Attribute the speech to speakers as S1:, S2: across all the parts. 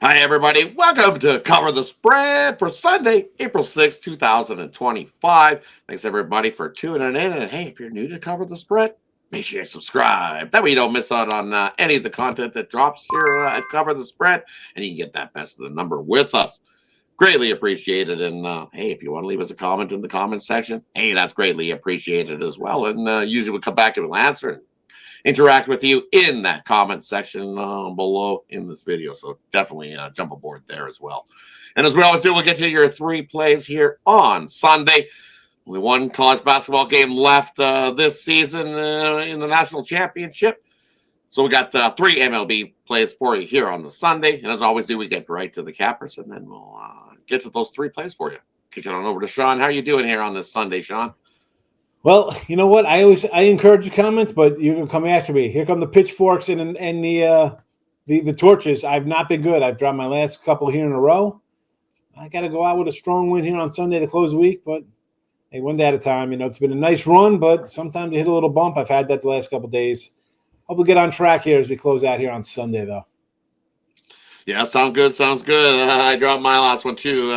S1: Hi, everybody. Welcome to Cover the Spread for Sunday, April 6th, 2025. Thanks, everybody, for tuning in. And hey, if you're new to Cover the Spread, make sure you subscribe. That way you don't miss out on any of the content that drops here at Cover the Spread, and you can get that best of the number with us. Greatly appreciated. And hey, if you want to leave us a comment in the comment section, hey, that's greatly appreciated as well. And usually we'll come back and we'll answer and interact with you in that comment section below in this video. So definitely jump aboard there as well. And as we always do, we'll get to your 3 plays here on Sunday. Only one college basketball game left this season in the national championship. So we got 3 MLB plays for you here on the Sunday. And as always do, we get right to the cappers, and then we'll get to those 3 plays for you. Kick it on over to Sean. How are you doing here on this Sunday, Sean?
S2: Well, you know what? I encourage your comments, but you can come after me. Here come the pitchforks and the torches. I've not been good. I've dropped my last couple here in a row. I got to go out with a strong win here on Sunday to close the week, but hey, one day at a time. You know, it's been a nice run, but sometimes you hit a little bump. I've had that the last couple of days. Hope we get on track here as we close out here on Sunday, though.
S1: Yeah, sounds good. Sounds good. I dropped my last one too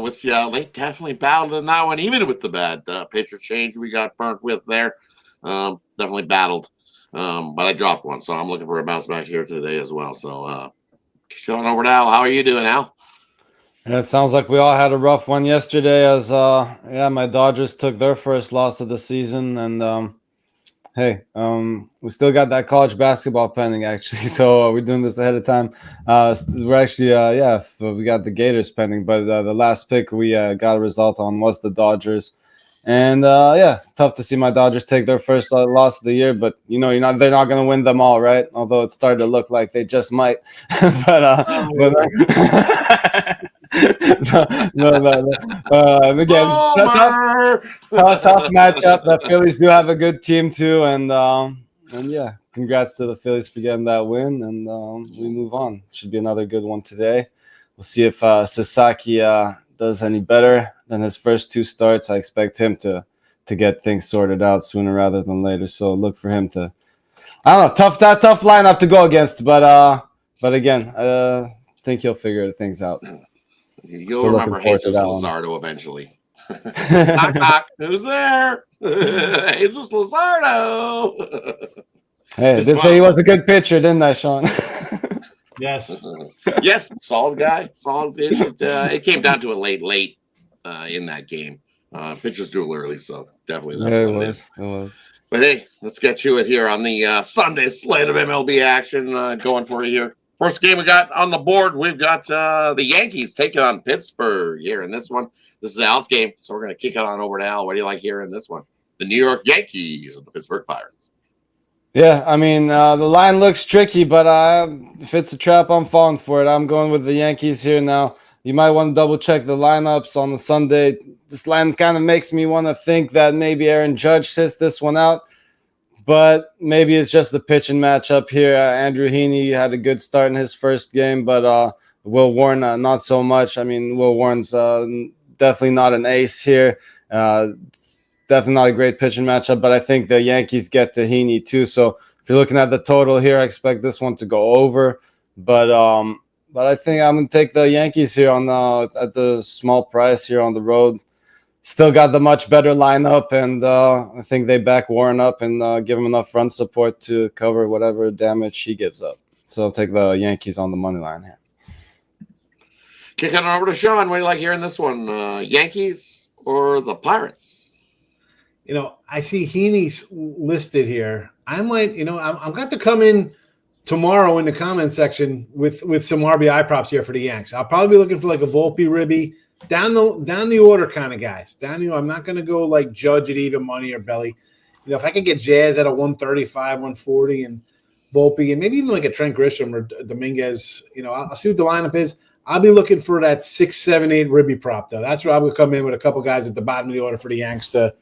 S1: with Seattle. They definitely battled in that one, even with the bad pitcher change we got burnt with there. Definitely battled, but I dropped one, so I'm looking for a bounce back here today as well. So, going over to Al. How are you doing, Al?
S3: And it sounds like we all had a rough one yesterday. As my Dodgers took their first loss of the season, and we still got that college basketball pending, actually. So we're doing this ahead of time. We're actually, we got the Gators pending, but the last pick we got a result on was the Dodgers. And it's tough to see my Dodgers take their first loss of the year, but they're not going to win them all, right? Although it started to look like they just might. No. And again, tough matchup. The Phillies do have a good team too, and congrats to the Phillies for getting that win, and we move on. Should be another good one today. We'll see if Sasaki does any better than his first 2 starts. I expect him to get things sorted out sooner rather than later. So look for him to. I don't know, tough lineup to go against, but again, I think he'll figure things out.
S1: You'll remember Jesus Luzardo eventually. Knock, knock. Who's there? Jesus Luzardo.
S3: Hey, I did say he was a good pitcher, didn't I, Sean?
S2: Yes.
S1: Yes, solid guy. Solid pitch. It came down to a late in that game. Pitchers drew early, so definitely that's what it was. But hey, let's get to it here on the Sunday slate of MLB action going for you here. First game we got on the board, we've got the Yankees taking on Pittsburgh here in this one. This is Al's game, so we're going to kick it on over to Al. What do you like here in this one? The New York Yankees and the Pittsburgh Pirates.
S3: Yeah, I mean, the line looks tricky, but if it's a trap, I'm falling for it. I'm going with the Yankees here now. You might want to double-check the lineups on the Sunday. This line kind of makes me want to think that maybe Aaron Judge sits this one out. But maybe it's just the pitching matchup here. Andrew Heaney had a good start in his first game, but Will Warren not so much. I mean, Will Warren's definitely not an ace here. Definitely not a great pitching matchup, but I think the Yankees get to Heaney too. So if you're looking at the total here, I expect this one to go over. But I think I'm going to take the Yankees here at the small price here on the road. Still got the much better lineup, and I think they back Warren up and give him enough run support to cover whatever damage he gives up. So I'll take the Yankees on the money line here.
S1: Kicking it over to Sean. What do you like here in this one? Yankees or the Pirates?
S2: I see Heaney's listed here. I might, I'm going to come in tomorrow in the comment section with some RBI props here for the Yanks. I'll probably be looking for like a Volpe, Ribby. Down the order kind of guys. I'm not going to go like Judge at even money or belly. If I could get Jazz at a 135, 140, and Volpe, and maybe even like a Trent Grisham or Dominguez, I'll see what the lineup is. I'll be looking for that 6, 7, 8 Ribby prop, though. That's where I would come in with a couple guys at the bottom of the order for the Yanks to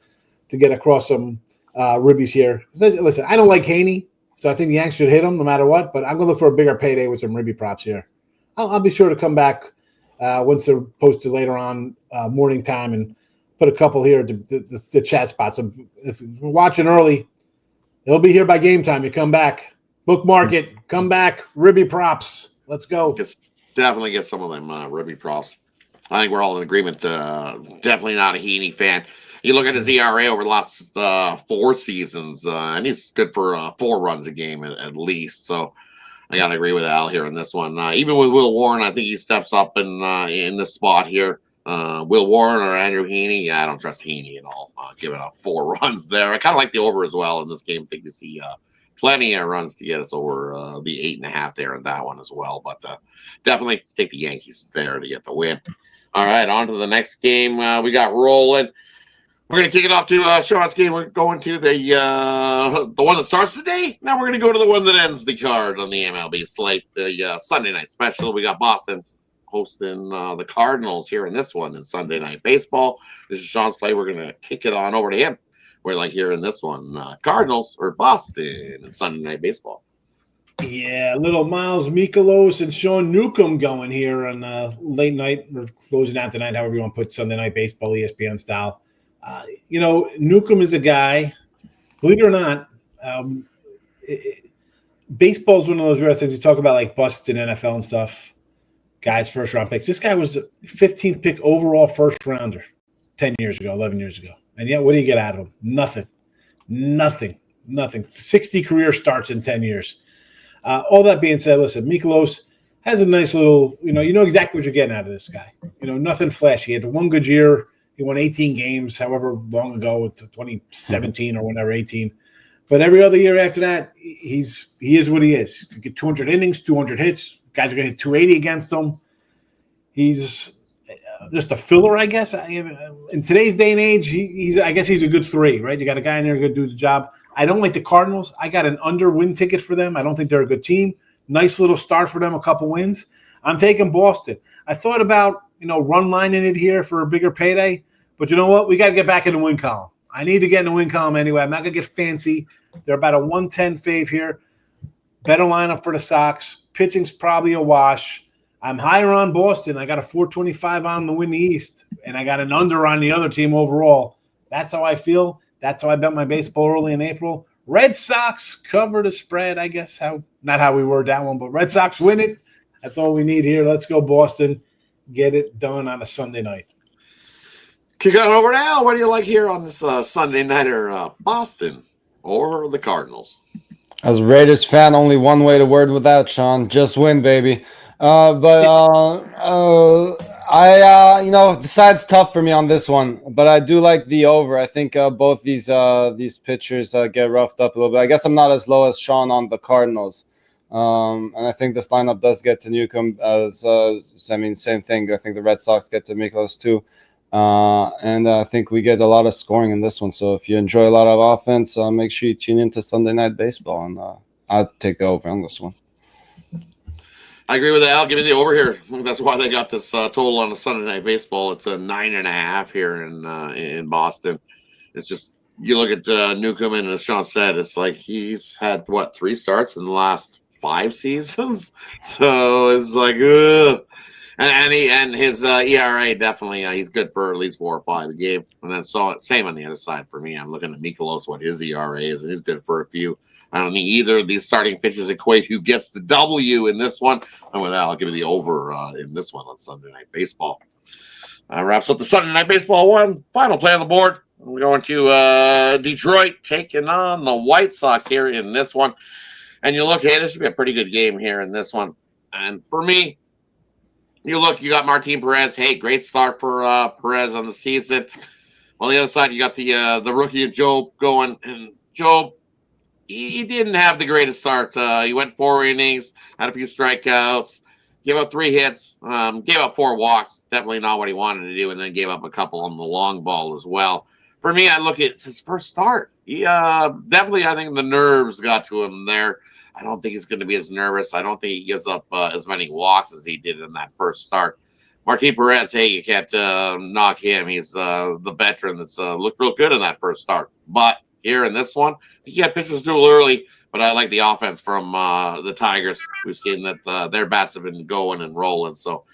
S2: get across some Ribbies here. Listen, I don't like Haney, so I think the Yanks should hit him no matter what, but I'm going to look for a bigger payday with some Ribby props here. I'll be sure to come back once they're posted later on morning time and put a couple here at the chat spot. So if you're watching early, it'll be here by game time. You come back, bookmark it, come back, Ribby props. Let's go.
S1: Definitely get some of them ribby props. I think we're all in agreement. Definitely not a Heaney fan. You look at his ERA over the last 4 seasons, and he's good for 4 runs a game at least. So I got to agree with Al here in this one. Even with Will Warren, I think he steps up in this spot here. Will Warren or Andrew Heaney? Yeah, I don't trust Heaney at all. Giving up 4 runs there. I kind of like the over as well in this game. I think we see plenty of runs to get us over the 8.5 there in that one as well. But definitely take the Yankees there to get the win. All right, on to the next game. We got rolling. We're going to kick it off to Sean's game. We're going to the one that starts today. Now we're going to go to the one that ends the card on the MLB slate, the Sunday night special. We got Boston hosting the Cardinals here in this one in Sunday Night Baseball. This is Sean's play. We're going to kick it on over to him. We're like here in this one, Cardinals or Boston in Sunday Night Baseball.
S2: Yeah, little Miles Mikolas and Sean Newcomb going here on late night. We're closing out tonight, however you want to put Sunday Night Baseball, ESPN style. Newcomb is a guy, believe it or not, baseball is one of those rare things. You talk about like busts in NFL and stuff, guys, first round picks. This guy was the 15th pick overall first rounder 10 years ago, 11 years ago. And yet, what do you get out of him? Nothing. 60 career starts in 10 years. All that being said, listen, Mikolas has a nice little, you know exactly what you're getting out of this guy. Nothing flashy. He had one good year. He won 18 games, however long ago, 2017 or whenever, 18. But every other year after that, he is what he is. He get 200 innings, 200 hits. Guys are going to hit 280 against him. He's just a filler, I guess. In today's day and age, I guess he's a good 3, right? You got a guy in there who's going to do the job. I don't like the Cardinals. I got an under-win ticket for them. I don't think they're a good team. Nice little start for them, a couple wins. I'm taking Boston. I thought about, run lining it here for a bigger payday. But you know what? We got to get back in the win column. I need to get in the win column anyway. I'm not going to get fancy. They're about a 110 fave here. Better lineup for the Sox. Pitching's probably a wash. I'm higher on Boston. I got a 425 on the win the East, and I got an under on the other team overall. That's how I feel. That's how I bet my baseball early in April. Red Sox cover the spread, I guess. Not how we word that one, but Red Sox win it. That's all we need here. Let's go, Boston. Get it done on a Sunday night.
S1: Kick on over to Al. What do you like here on this Sunday nighter, Boston or the Cardinals?
S3: As a Raiders fan, only one way to word with that, Sean. Just win, baby. The side's tough for me on this one, but I do like the over. I think both these pitchers get roughed up a little bit. I guess I'm not as low as Sean on the Cardinals, and I think this lineup does get to Newcomb same thing. I think the Red Sox get to Mikolas too, and I think we get a lot of scoring in this one. So if you enjoy a lot of offense, make sure you tune into Sunday Night Baseball, and I'll take the over on this one.
S1: I agree with Al. Give me the over here. That's why they got this total on the Sunday Night Baseball. It's a 9.5 here in Boston. It's just you look at Newcomb, and as Sean said, it's like he's had 3 starts in the last 5 seasons. So it's like, ugh. And his ERA definitely he's good for at least 4 or 5 a game. And then same on the other side for me. I'm looking at Mikolas, what his ERA is, and he's good for a few. I don't think either of these starting pitchers equate who gets the W in this one. And with that, I'll give you the over in this one on Sunday Night Baseball. Wraps up the Sunday Night Baseball one. Final play on the board. We're going to Detroit taking on the White Sox here in this one. And you look, hey, this should be a pretty good game here in this one. And for me, you got Martin Perez. Hey, great start for Perez on the season. On the other side, you got the rookie of Job going. And Job, he didn't have the greatest start. He went 4 innings, had a few strikeouts, gave up 3 hits, gave up 4 walks. Definitely not what he wanted to do, and then gave up a couple on the long ball as well. For me, I look at his first start. He definitely, I think the nerves got to him there. I don't think he's going to be as nervous. I don't think he gives up as many walks as he did in that first start. Martin Perez, hey, you can't knock him. He's the veteran that's looked real good in that first start. But here in this one, he got pitchers too early, but I like the offense from the Tigers. We've seen that their bats have been going and rolling. So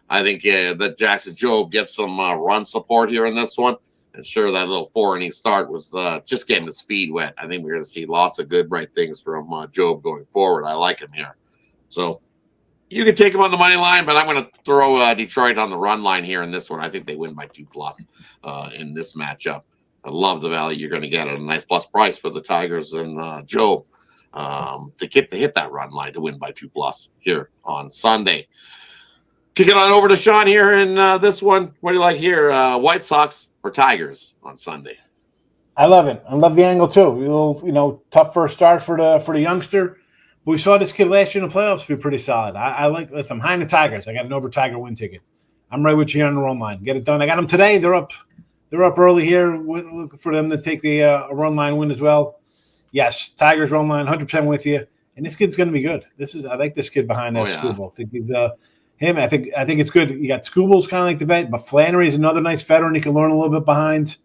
S1: I think that Jackson Job gets some run support here in this one. And sure, that little 4-inning start was just getting his feet wet. I think we're going to see lots of good, bright things from Job going forward. I like him here. So You can take them on the money line, but I'm going to throw Detroit on the run line here in this one. I think they win by 2+ in this matchup. I love the value you're going to get at a nice plus price for the Tigers and Joe to hit that run line to win by 2+ here on Sunday. Kick it on over to Sean here in this one. What do you like here? White Sox or Tigers on Sunday?
S2: I love it. I love the angle too. A little, tough first start for the youngster. But we saw this kid last year in the playoffs be pretty solid. Listen, I'm high in the Tigers. I got an over Tiger win ticket. I'm right with you on the run line. Get it done. I got them today. They're up early here. Looking for them to take the run line win as well. Yes, Tigers run line, 100% with you. And this kid's going to be good. I like this kid behind that Scooble. I think he's him. I think it's good. You got Scooble's kind of like the vet, but Flannery's another nice veteran you can learn a little bit behind.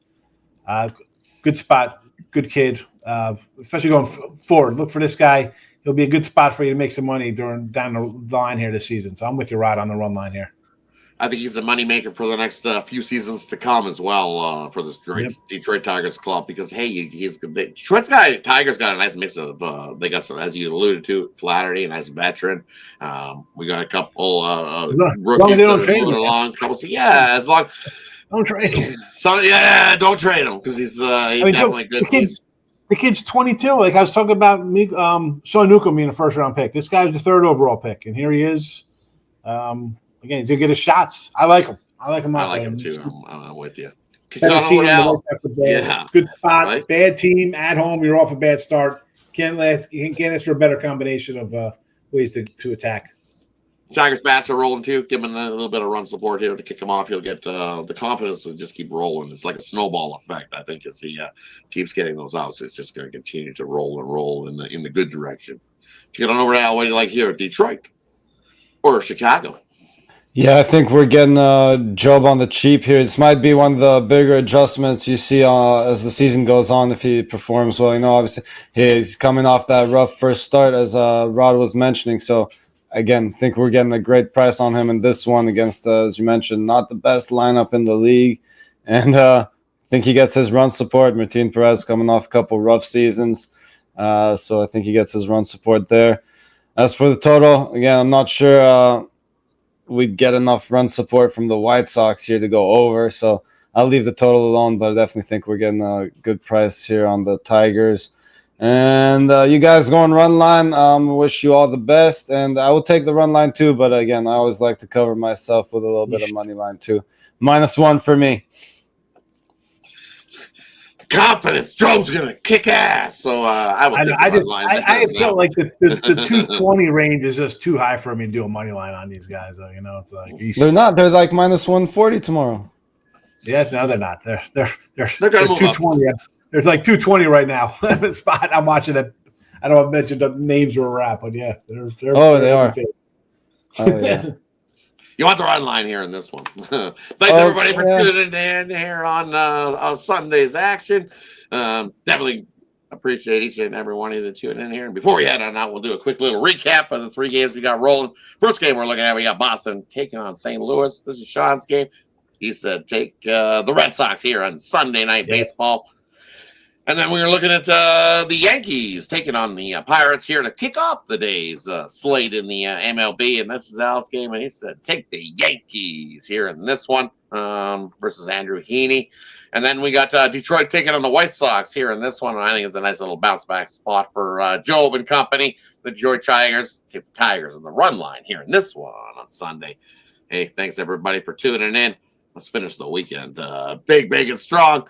S2: Good spot, good kid. Especially going forward. Look for this guy. He'll be a good spot for you to make some money down the line here this season. So I'm with you, Rod, on the run line here.
S1: I think he's a moneymaker for the next few seasons to come as well for this Detroit Tigers club because, hey, he's Tigers got a nice mix of they got some, as you alluded to, Flattery, a nice veteran. We got a couple rookies that are moving along. As long
S2: don't trade him.
S1: Don't trade him because he's definitely good.
S2: The kid's 22. Like I was talking about, Sean Newcomb being a first-round pick. This guy was the 3rd overall pick, and here he is. Again, he's gonna get his shots. I like him. I like him
S1: too. I'm with you.
S2: Good spot. Right? Bad team at home. You're off a bad start. Can't ask for a better combination of ways to attack.
S1: Tigers bats are rolling too. Give him a little bit of run support here to kick him off. He'll get the confidence to just keep rolling. It's like a snowball effect. I think as he keeps getting those outs, it's just going to continue to roll in the good direction. Get on over to Al. What do you like here? Detroit or Chicago?
S3: Yeah, I think we're getting Job on the cheap here. This might be one of the bigger adjustments you see as the season goes on if he performs well. Obviously, he's coming off that rough first start, as Rod was mentioning. So, again, I think we're getting a great price on him in this one against, as you mentioned, not the best lineup in the league. And I think he gets his run support. Martin Perez coming off a couple rough seasons. So I think he gets his run support there. As for the total, again, I'm not sure we'd get enough run support from the White Sox here to go over. So I'll leave the total alone, but I definitely think we're getting a good price here on the Tigers. And you guys going run line, wish you all the best. And I will take the run line too, but again, I always like to cover myself with a little bit of money line too. -1 for me.
S1: Confidence. Joe's going to kick ass. So I will take the run line.
S2: I felt like the 220 range is just too high for me to do a money line on these guys. Though, it's like
S3: they're not. They're like -140 tomorrow.
S2: Yeah, no, they're not. They're 220. There's like 220 right now. The spot I'm watching it. I don't want to mention the names where we're at, but yeah, they're
S3: they are. Oh, yeah.
S1: You want the run line here in this one. Thanks everybody for tuning in here on Sunday's action. Definitely appreciate each and every one of you that tuning in here. And before we head on out, we'll do a quick little recap of the 3 games we got rolling. First game we're looking at, we got Boston taking on St. Louis. This is Sean's game. He said take the Red Sox here on Sunday Night Baseball. And then we were looking at the Yankees taking on the Pirates here to kick off the day's slate in the MLB. And this is Al's game. And he said, take the Yankees here in this one versus Andrew Heaney. And then we got Detroit taking on the White Sox here in this one. And I think it's a nice little bounce back spot for Job and company. The Detroit Tigers take the Tigers on the run line here in this one on Sunday. Hey, thanks everybody for tuning in. Let's finish the weekend big and strong.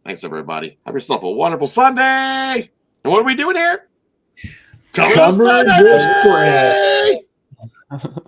S1: Thanks, everybody. Have yourself a wonderful Sunday. And what are we doing here? Cover the spread.